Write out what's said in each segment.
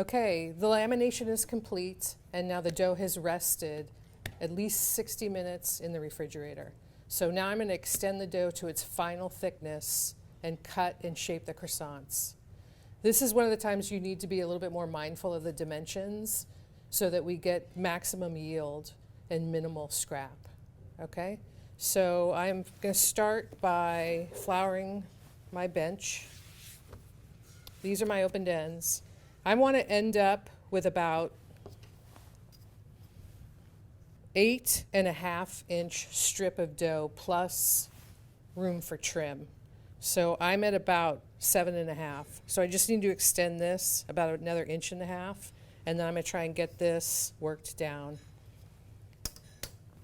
Okay, the lamination is complete, and now the dough has rested at least 60 minutes in the refrigerator. So now I'm going to extend the dough to its final thickness and cut and shape the croissants. This is one of the times you need to be a little bit more mindful of the dimensions so that we get maximum yield and minimal scrap. Okay, so I'm going to start by flouring my bench. These are my opened ends. I want to end up with about 8.5-inch strip of dough plus room for trim. So I'm at about 7.5. So I just need to extend this about another 1.5 inches, and then I'm going to try and get this worked down.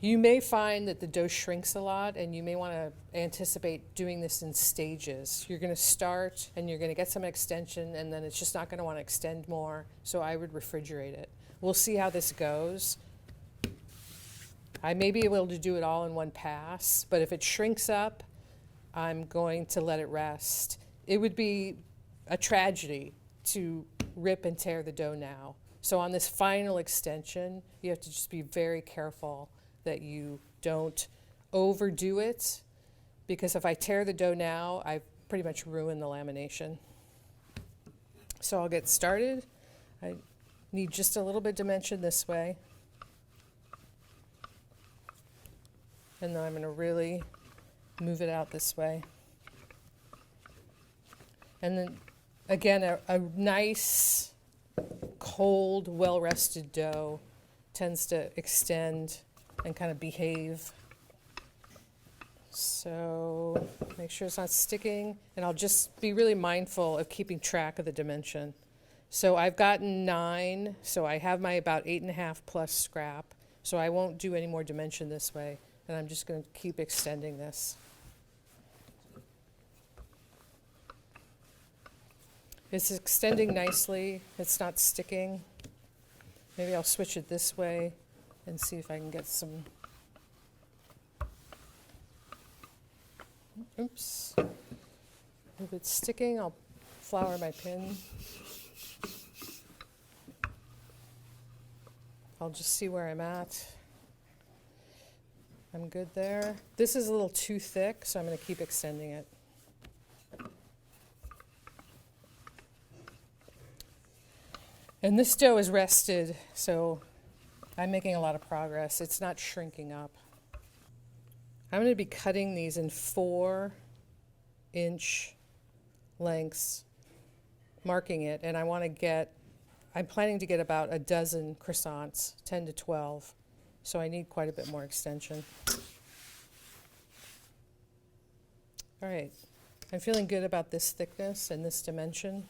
You may find that the dough shrinks a lot, and you may want to anticipate doing this in stages. You're going to start, and you're going to get some extension, and then it's just not going to want to extend more, so I would refrigerate it. We'll see how this goes. I may be able to do it all in one pass, but if it shrinks up, I'm going to let it rest. It would be a tragedy to rip and tear the dough now. So on this final extension, you have to just be very careful that you don't overdo it, because if I tear the dough now, I've pretty much ruined the lamination. So I'll get started. I need just a little bit of dimension this way. And then I'm going to really move it out this way. And then, again, a nice, cold, well-rested dough tends to extend and kind of behave. So make sure it's not sticking, and I'll just be really mindful of keeping track of the dimension. So I've gotten 9, so I have my about 8.5 plus scrap, so I won't do any more dimension this way, and I'm just going to keep extending this. It's extending nicely, it's not sticking. Maybe I'll switch it this way and see if I can get some. Oops. If it's sticking, I'll flour my pin. I'll just see where I'm at. I'm good there. This is a little too thick, so I'm going to keep extending it. And this dough is rested, so I'm making a lot of progress. It's not shrinking up. I'm going to be cutting these in 4-inch lengths, marking it, and I'm planning to get about a dozen croissants, 10 to 12, so I need quite a bit more extension. All right, I'm feeling good about this thickness and this dimension.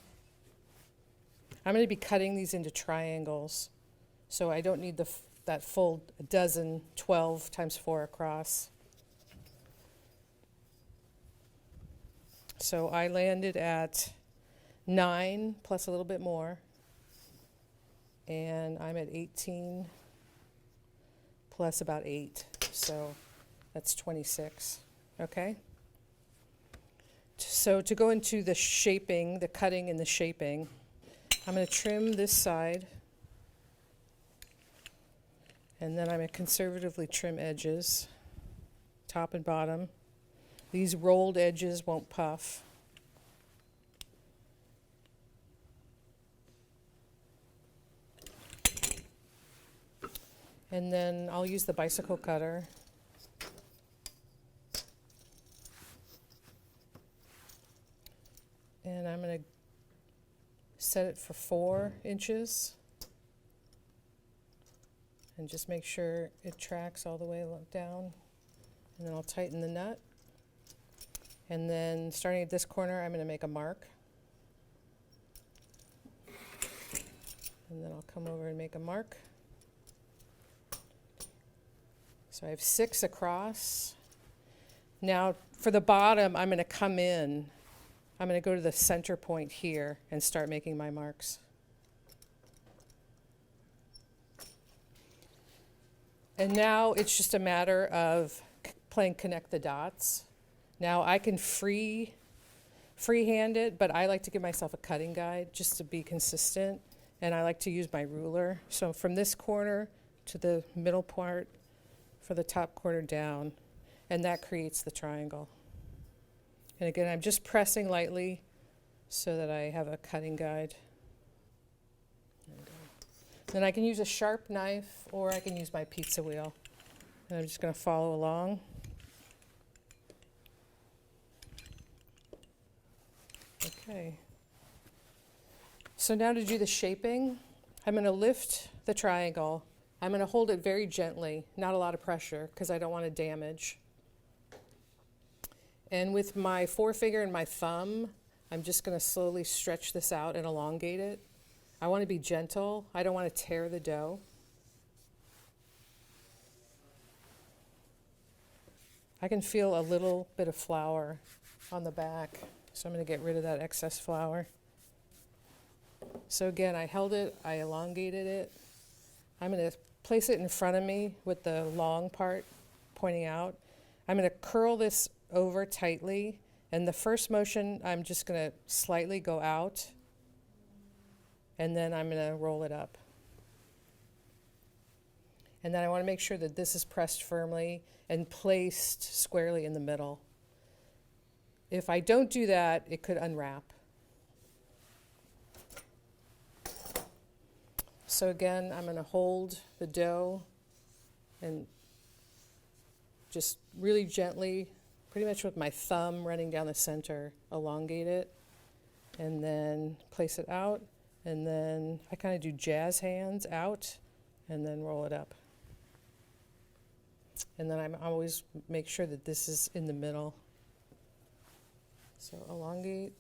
I'm going to be cutting these into triangles, so I don't need that full dozen, 12 times 4 across. So I landed at 9 plus a little bit more, and I'm at 18 plus about 8, so that's 26, okay? So to go into the shaping, the cutting and the shaping, I'm going to trim this side, and then I'm going to conservatively trim edges, top and bottom. These rolled edges won't puff. And then I'll use the bicycle cutter. And I'm going to set it for 4 inches. And just make sure it tracks all the way down. And then I'll tighten the nut. And then starting at this corner, I'm going to make a mark. And then I'll come over and make a mark. So I have 6 across. Now for the bottom, I'm going to come in. I'm going to go to the center point here and start making my marks. And now it's just a matter of playing connect the dots. Now I can freehand it, but I like to give myself a cutting guide just to be consistent. and I like to use my ruler. So from this corner to the middle part for the top corner down, and that creates the triangle. And again, I'm just pressing lightly so that I have a cutting guide. Then I can use a sharp knife or I can use my pizza wheel. And I'm just going to follow along. Okay. So now to do the shaping, I'm going to lift the triangle. I'm going to hold it very gently, not a lot of pressure because I don't want to damage. And with my forefinger and my thumb, I'm just going to slowly stretch this out and elongate it. I want to be gentle. I don't want to tear the dough. I can feel a little bit of flour on the back, so I'm going to get rid of that excess flour. So again, I held it, I elongated it. I'm going to place it in front of me with the long part pointing out. I'm going to curl this over tightly, and the first motion I'm just going to slightly go out, and then I'm going to roll it up. And then I want to make sure that this is pressed firmly and placed squarely in the middle. If I don't do that, it could unwrap. So again, I'm going to hold the dough and just really gently, pretty much with my thumb running down the center, elongate it, and then place it out, and then I kind of do jazz hands out, and then roll it up. And then I always make sure that this is in the middle. So elongate.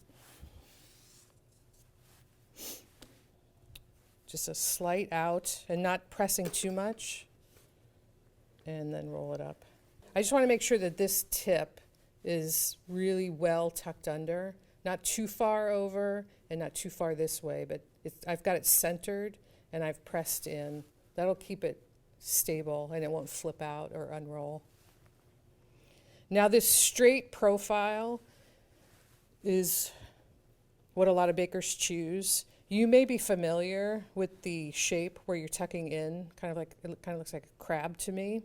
Just a slight out and not pressing too much. And then roll it up. I just want to make sure that this tip is really well tucked under. Not too far over and not too far this way, but I've got it centered and I've pressed in. That'll keep it stable and it won't flip out or unroll. Now this straight profile is what a lot of bakers choose. You may be familiar with the shape where you're tucking in, kind of looks like a crab to me.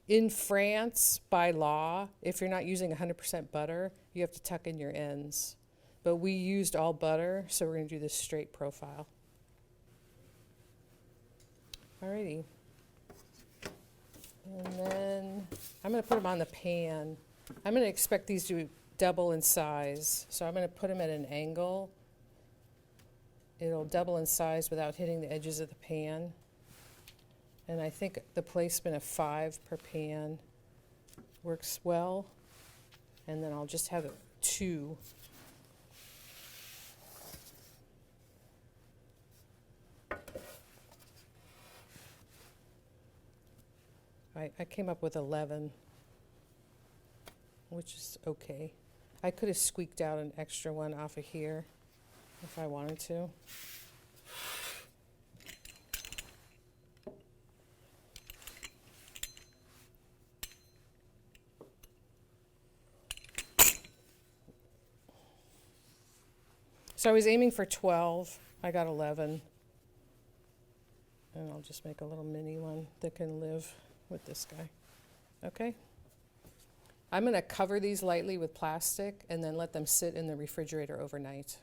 In France, by law, if you're not using 100% butter, you have to tuck in your ends. But we used all butter, so we're going to do this straight profile. Alrighty. And then I'm going to put them on the pan. I'm going to expect these to double in size. So I'm going to put them at an angle. It'll double in size without hitting the edges of the pan. And I think the placement of 5 per pan works well. And then I'll just have 2. I came up with 11, which is okay. I could have squeaked out an extra one off of here if I wanted to. So I was aiming for 12. I got 11. And I'll just make a little mini one that can live with this guy. Okay? I'm going to cover these lightly with plastic and then let them sit in the refrigerator overnight.